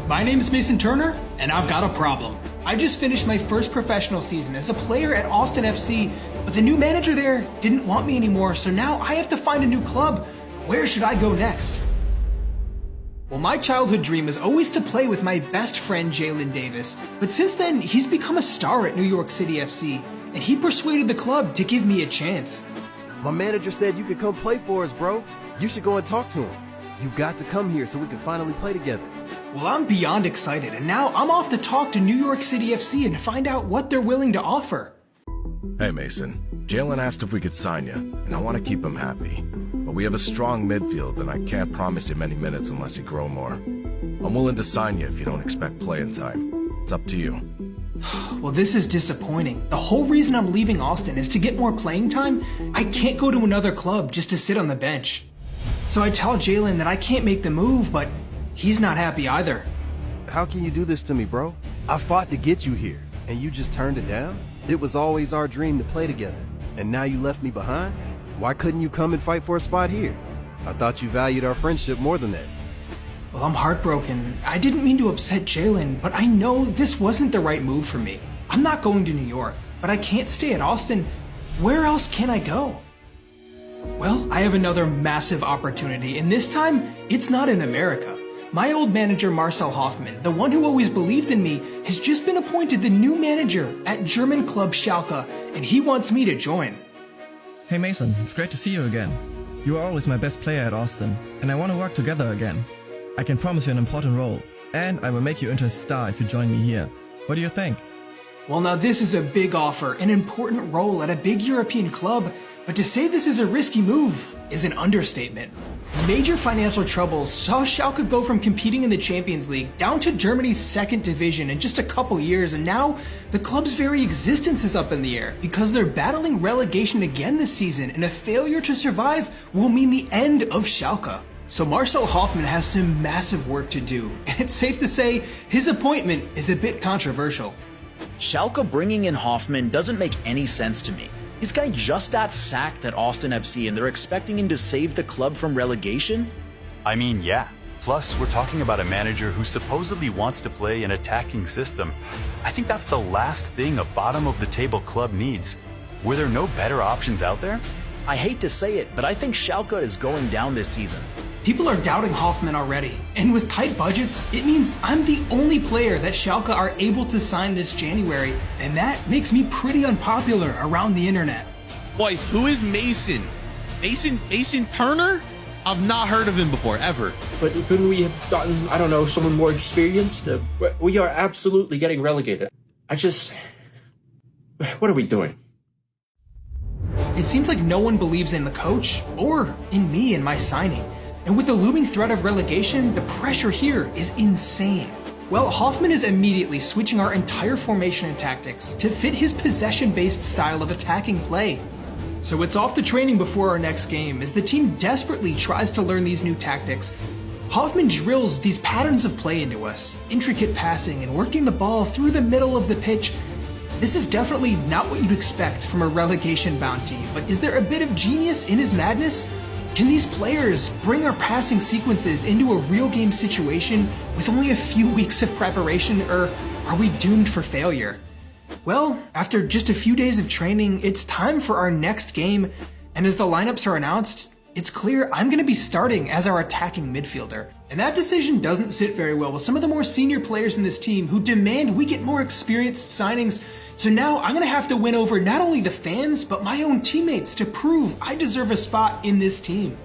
My name's Mason Turner, and I've got a problem. I just finished my first professional season as a player at Austin FC, but the new manager there didn't want me anymore, so now I have to find a new club. Where should I go next? Well, my childhood dream was always to play with my best friend Jalen Davis, but since then, he's become a star at New York City FC, and he persuaded the club to give me a chance. My manager said you could come play for us, bro. You should go and talk to him. You've got to come here so we can finally play together. Well, I'm beyond excited, and now I'm off to talk to New York City FC and find out what they're willing to offer. Hey, Mason. Jalen asked if we could sign you, and I want to keep him happy. But we have a strong midfield, and I can't promise you many minutes unless you grow more. I'm willing to sign you if you don't expect playing time. It's up to you. Well, this is disappointing. The whole reason I'm leaving Austin is to get more playing time. I can't go to another club just to sit on the bench. So I tell Jalen that I can't make the move, but he's not happy either. How can you do this to me, bro? I fought to get you here, and you just turned it down? It was always our dream to play together, and now you left me behind? Why couldn't you come and fight for a spot here? I thought you valued our friendship more than that. Well, I'm heartbroken. I didn't mean to upset Jalen, but I know this wasn't the right move for me. I'm not going to New York, but I can't stay at Austin. Where else can I go? Well, I have another massive opportunity, and this time, it's not in America. My old manager Marcel Hoffmann, the one who always believed in me, has just been appointed the new manager at German club Schalke, and he wants me to join. Hey Mason, it's great to see you again. You were always my best player at Austin, and I want to work together again. I can promise you an important role, and I will make you into a star if you join me here. What do you think? Well, now this is a big offer, an important role at a big European club, but to say this is a risky move is an understatement. Major financial troubles saw Schalke go from competing in the Champions League down to Germany's second division in just a couple years, and now the club's very existence is up in the air because they're battling relegation again this season, and a failure to survive will mean the end of Schalke. So Marcel Hoffmann has some massive work to do, and it's safe to say his appointment is a bit controversial. Schalke bringing in Hoffmann doesn't make any sense to me. This guy just got sacked at Austin FC and they're expecting him to save the club from relegation? I mean, yeah. Plus, we're talking about a manager who supposedly wants to play an attacking system. I think that's the last thing a bottom-of-the-table club needs. Were there no better options out there? I hate to say it, but I think Schalke is going down this season. People are doubting Hoffmann already, and with tight budgets, it means I'm the only player that Schalke are able to sign this January, and that makes me pretty unpopular around the internet. Boys, who is Mason? Mason Turner? I've not heard of him before, ever. But couldn't we have gotten, I don't know, someone more experienced? We are absolutely getting relegated. What are we doing? It seems like no one believes in the coach, or in me and my signing. And with the looming threat of relegation, the pressure here is insane. Well, Hoffmann is immediately switching our entire formation and tactics to fit his possession-based style of attacking play. So it's off to training before our next game as the team desperately tries to learn these new tactics. Hoffmann drills these patterns of play into us, intricate passing and working the ball through the middle of the pitch. This is definitely not what you'd expect from a relegation-bound team, but is there a bit of genius in his madness? Can these players bring our passing sequences into a real game situation with only a few weeks of preparation, or are we doomed for failure? Well, after just a few days of training, it's time for our next game, and as the lineups are announced, it's clear I'm going to be starting as our attacking midfielder. And that decision doesn't sit very well with some of the more senior players in this team who demand we get more experienced signings. So now I'm going to have to win over not only the fans, but my own teammates to prove I deserve a spot in this team.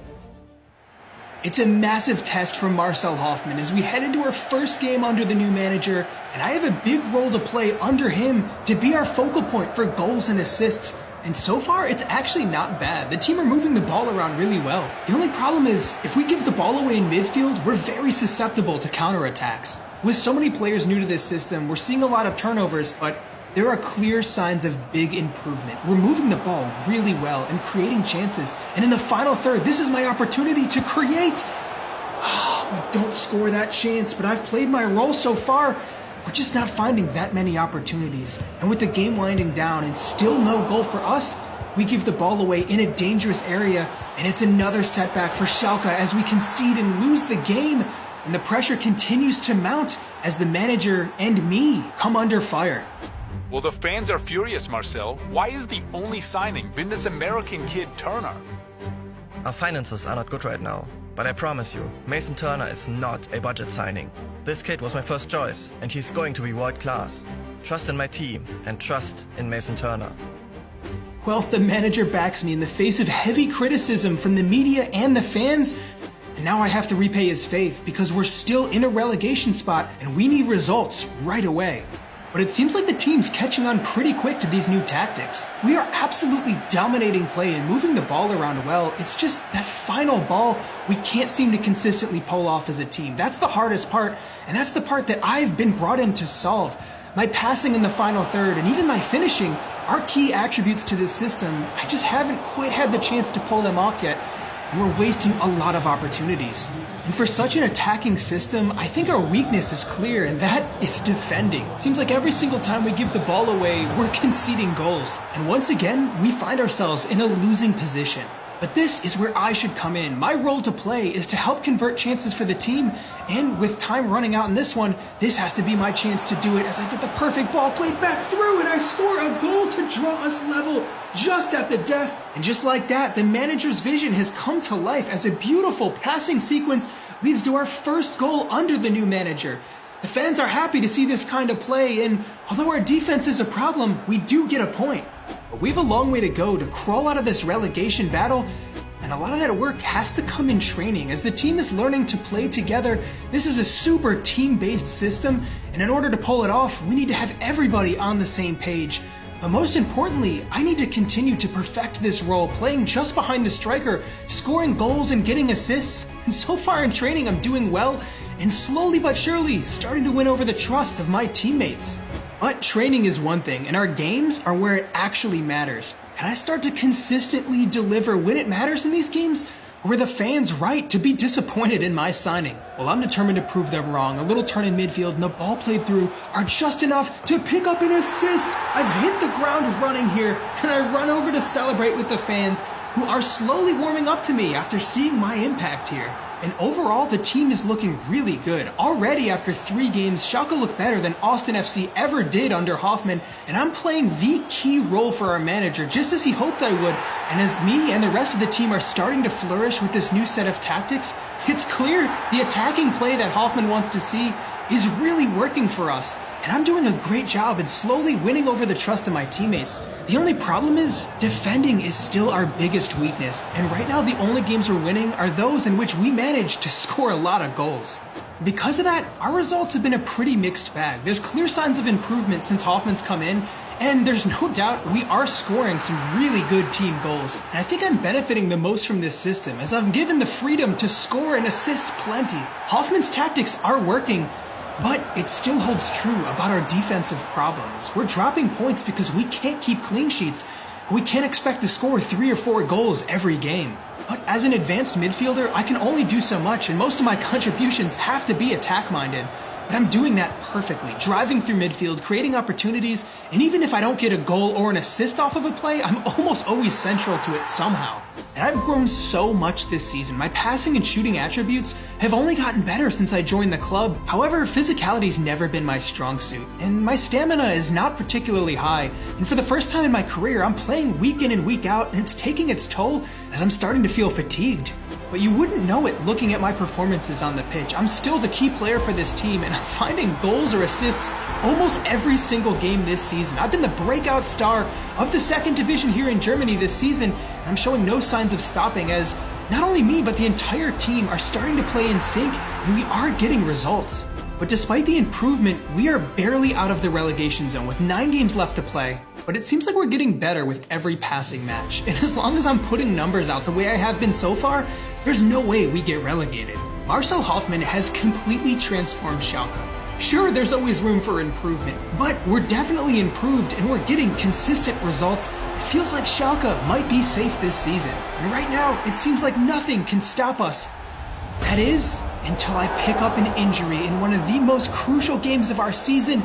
It's a massive test for Marcel Hoffmann as we head into our first game under the new manager, and I have a big role to play under him to be our focal point for goals and assists. And so far, it's actually not bad. The team are moving the ball around really well. The only problem is, if we give the ball away in midfield, we're very susceptible to counterattacks. With so many players new to this system, we're seeing a lot of turnovers, but there are clear signs of big improvement. We're moving the ball really well and creating chances. And in the final third, this is my opportunity to create. We don't score that chance, but I've played my role so far. We're just not finding that many opportunities. And with the game winding down and still no goal for us, we give the ball away in a dangerous area, and it's another setback for Schalke as we concede and lose the game. and the pressure continues to mount as the manager and me come under fire. Well, the fans are furious, Marcel. Why is the only signing been this American kid, Turner? Our finances are not good right now, but I promise you, Mason Turner is not a budget signing. This kid was my first choice, and he's going to be world class. Trust in my team, and trust in Mason Turner. Well, the manager backs me in the face of heavy criticism from the media and the fans, and now I have to repay his faith because we're still in a relegation spot and we need results right away. But it seems like the team's catching on pretty quick to these new tactics. We are absolutely dominating play and moving the ball around well. It's just that final ball we can't seem to consistently pull off as a team. That's the hardest part, and that's the part that I've been brought in to solve. My passing in the final third and even my finishing are key attributes to this system. I just haven't quite had the chance to pull them off yet. We're wasting a lot of opportunities. And for such an attacking system, I think our weakness is clear, and that is defending. Seems like every single time we give the ball away, we're conceding goals. And once again, we find ourselves in a losing position. But this is where I should come in. My role to play is to help convert chances for the team, and with time running out in this one, this has to be my chance to do it as I get the perfect ball played back through and I score a goal to draw us level just at the death. And just like that, the manager's vision has come to life as a beautiful passing sequence leads to our first goal under the new manager. The fans are happy to see this kind of play, and although our defense is a problem, we do get a point. But we have a long way to go to crawl out of this relegation battle, and a lot of that work has to come in training as the team is learning to play together. This is a super team-based system, and in order to pull it off, we need to have everybody on the same page. But most importantly, I need to continue to perfect this role, playing just behind the striker, scoring goals and getting assists. And so far in training, I'm doing well, and slowly but surely starting to win over the trust of my teammates. But training is one thing, and our games are where it actually matters. Can I start to consistently deliver when it matters in these games? Or were the fans right to be disappointed in my signing? Well, I'm determined to prove them wrong. A little turn in midfield and the ball played through are just enough to pick up an assist. I've hit the ground running here, and I run over to celebrate with the fans, who are slowly warming up to me after seeing my impact here. And overall, the team is looking really good. Already after 3 games, Schalke look better than Austin FC ever did under Hoffmann, and I'm playing the key role for our manager, just as he hoped I would. And as me and the rest of the team are starting to flourish with this new set of tactics, it's clear the attacking play that Hoffmann wants to see is really working for us. And I'm doing a great job in slowly winning over the trust of my teammates. The only problem is, defending is still our biggest weakness, and right now the only games we're winning are those in which we manage to score a lot of goals. Because of that, our results have been a pretty mixed bag. There's clear signs of improvement since Hoffmann's come in, and there's no doubt we are scoring some really good team goals. And I think I'm benefiting the most from this system, as I'm given the freedom to score and assist plenty. Hoffmann's tactics are working, but it still holds true about our defensive problems. We're dropping points because we can't keep clean sheets. We can't expect to score 3 or 4 goals every game. But as an advanced midfielder, I can only do so much, and most of my contributions have to be attack-minded. But I'm doing that perfectly, driving through midfield, creating opportunities, and even if I don't get a goal or an assist off of a play, I'm almost always central to it somehow. And I've grown so much this season. My passing and shooting attributes have only gotten better since I joined the club. However, physicality's never been my strong suit, and my stamina is not particularly high. And for the first time in my career, I'm playing week in and week out, and it's taking its toll as I'm starting to feel fatigued. But you wouldn't know it looking at my performances on the pitch. I'm still the key player for this team, and I'm finding goals or assists almost every single game this season. I've been the breakout star of the 2nd division here in Germany this season, and I'm showing no signs of stopping as not only me, but the entire team are starting to play in sync, and we are getting results. But despite the improvement, we are barely out of the relegation zone with 9 games left to play. But it seems like we're getting better with every passing match. And as long as I'm putting numbers out the way I have been so far, there's no way we get relegated. Marcel Hoffmann has completely transformed Schalke. Sure, there's always room for improvement, but we're definitely improved and we're getting consistent results. It feels like Schalke might be safe this season. And right now, it seems like nothing can stop us. That is, until I pick up an injury in one of the most crucial games of our season.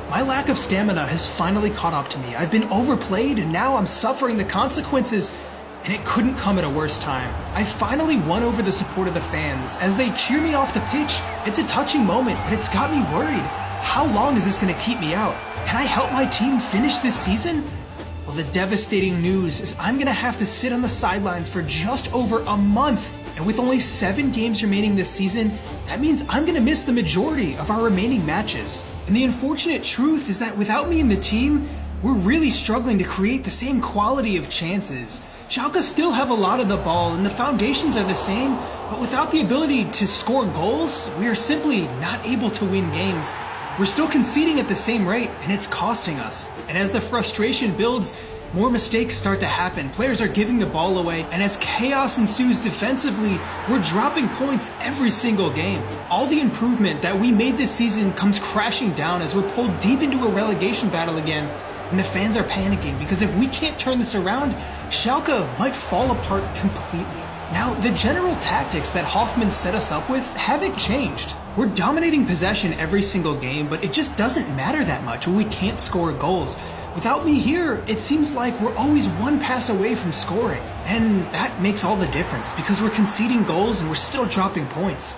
My lack of stamina has finally caught up to me. I've been overplayed and now I'm suffering the consequences. and it couldn't come at a worse time. I finally won over the support of the fans. As they cheer me off the pitch, it's a touching moment, but it's got me worried. How long is this going to keep me out? Can I help my team finish this season? Well, the devastating news is I'm going to have to sit on the sidelines for just over a month. And with only 7 games remaining this season, that means I'm going to miss the majority of our remaining matches. And the unfortunate truth is that without me in the team, we're really struggling to create the same quality of chances. Schalke still have a lot of the ball and the foundations are the same, but without the ability to score goals, we are simply not able to win games. We're still conceding at the same rate, and it's costing us. And as the frustration builds, more mistakes start to happen. Players are giving the ball away, and as chaos ensues defensively, we're dropping points every single game. All the improvement that we made this season comes crashing down as we're pulled deep into a relegation battle again, and the fans are panicking because if we can't turn this around, Schalke might fall apart completely. Now, the general tactics that Hoffmann set us up with haven't changed. We're dominating possession every single game, but it just doesn't matter that much when we can't score goals. Without me here, it seems like we're always one pass away from scoring. And that makes all the difference because we're conceding goals and we're still dropping points.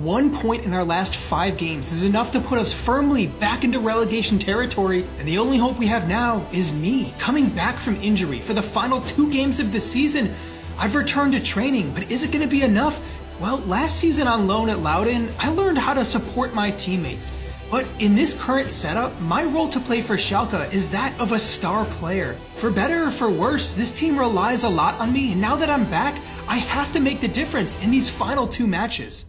1 point in our last 5 games is enough to put us firmly back into relegation territory, and the only hope we have now is me coming back from injury for the final 2 games of the season. I've returned to training, but is it going to be enough? Well, last season on loan at Loudoun, I learned how to support my teammates. But in this current setup, my role to play for Schalke is that of a star player. For better or for worse, this team relies a lot on me, and now that I'm back, I have to make the difference in these final 2 matches.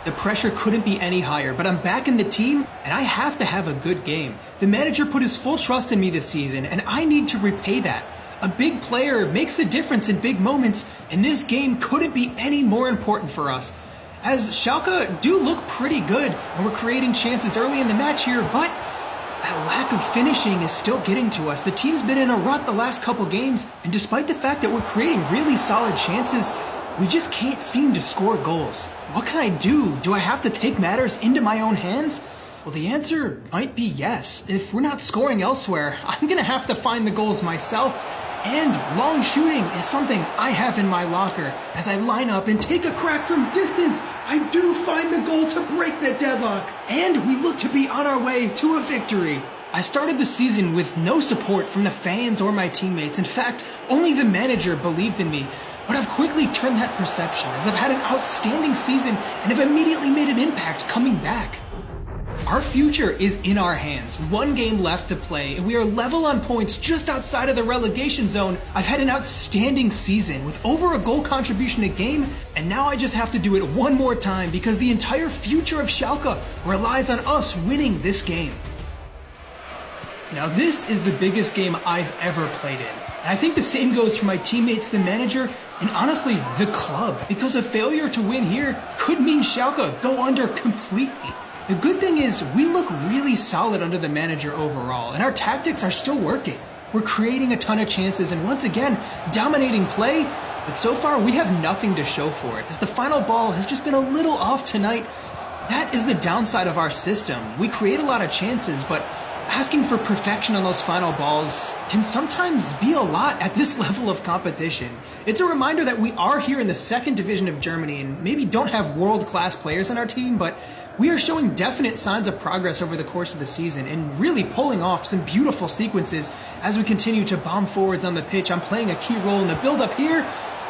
The pressure couldn't be any higher, but I'm back in the team, and I have to have a good game. The manager put his full trust in me this season, and I need to repay that. A big player makes a difference in big moments, and this game couldn't be any more important for us. As Schalke do look pretty good, and we're creating chances early in the match here, but that lack of finishing is still getting to us. The team's been in a rut the last couple games, and despite the fact that we're creating really solid chances, we just can't seem to score goals. What can I do? Do I have to take matters into my own hands? Well, the answer might be yes. If we're not scoring elsewhere, I'm gonna have to find the goals myself. And long shooting is something I have in my locker. As I line up and take a crack from distance, I do find the goal to break the deadlock. And we look to be on our way to a victory. I started the season with no support from the fans or my teammates. In fact, only the manager believed in me. But I've quickly turned that perception as I've had an outstanding season and have immediately made an impact coming back. Our future is in our hands. 1 game left to play, and we are level on points just outside of the relegation zone. I've had an outstanding season with over a goal contribution a game, and now I just have to do it one more time because the entire future of Schalke relies on us winning this game. Now, this is the biggest game I've ever played in. And I think the same goes for my teammates, the manager, and honestly, the club, because a failure to win here could mean Schalke go under completely. The good thing is we look really solid under the manager overall, and our tactics are still working. We're creating a ton of chances and once again, dominating play, but so far we have nothing to show for it, as the final ball has just been a little off tonight. That is the downside of our system. We create a lot of chances, but asking for perfection on those final balls can sometimes be a lot at this level of competition. It's a reminder that we are here in the 2nd division of Germany and maybe don't have world-class players on our team, but we are showing definite signs of progress over the course of the season and really pulling off some beautiful sequences as we continue to bomb forwards on the pitch. I'm playing a key role in the build-up here,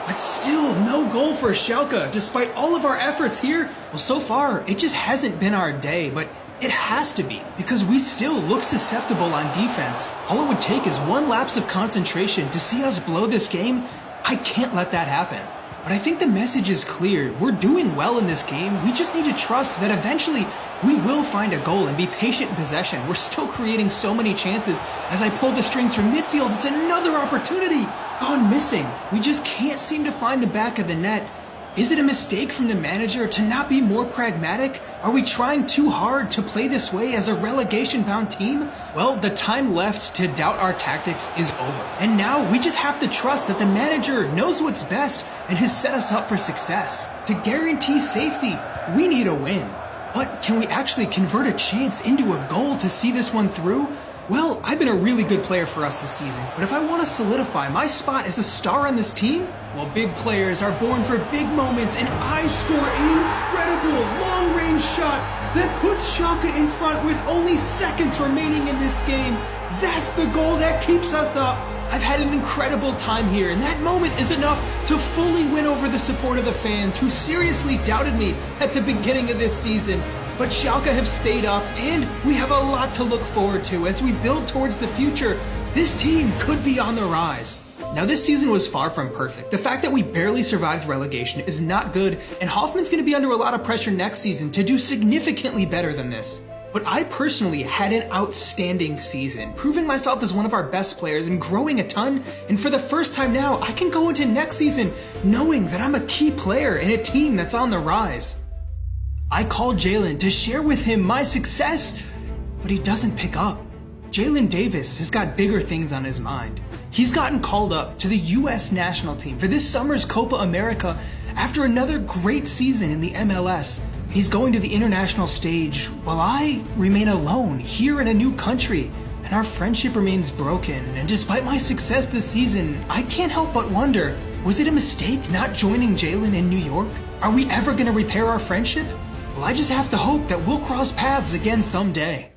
but still no goal for Schalke despite all of our efforts here. Well, so far, it just hasn't been our day, but it has to be, because we still look susceptible on defense. All it would take is 1 lapse of concentration to see us blow this game. I can't let that happen. But I think the message is clear. We're doing well in this game. We just need to trust that eventually we will find a goal and be patient in possession. We're still creating so many chances. As I pull the strings from midfield, it's another opportunity gone missing. We just can't seem to find the back of the net. Is it a mistake from the manager to not be more pragmatic? Are we trying too hard to play this way as a relegation-bound team? Well, the time left to doubt our tactics is over. And now we just have to trust that the manager knows what's best and has set us up for success. To guarantee safety, we need a win. But can we actually convert a chance into a goal to see this one through? Well, I've been a really good player for us this season, but if I want to solidify my spot as a star on this team, well, big players are born for big moments, and I score an incredible long-range shot that puts Schalke in front with only seconds remaining in this game. That's the goal that keeps us up. I've had an incredible time here, and that moment is enough to fully win over the support of the fans who seriously doubted me at the beginning of this season. But Schalke have stayed up, and we have a lot to look forward to as we build towards the future. This team could be on the rise. Now, this season was far from perfect. The fact that we barely survived relegation is not good, and Hoffman's going to be under a lot of pressure next season to do significantly better than this. But I personally had an outstanding season, proving myself as one of our best players and growing a ton, and for the first time now, I can go into next season knowing that I'm a key player in a team that's on the rise. I called Jalen to share with him my success, but he doesn't pick up. Jalen Davis has got bigger things on his mind. He's gotten called up to the US national team for this summer's Copa America after another great season in the MLS. He's going to the international stage while I remain alone here in a new country, and our friendship remains broken. And despite my success this season, I can't help but wonder, was it a mistake not joining Jalen in New York? Are we ever going to repair our friendship? Well, I just have to hope that we'll cross paths again someday.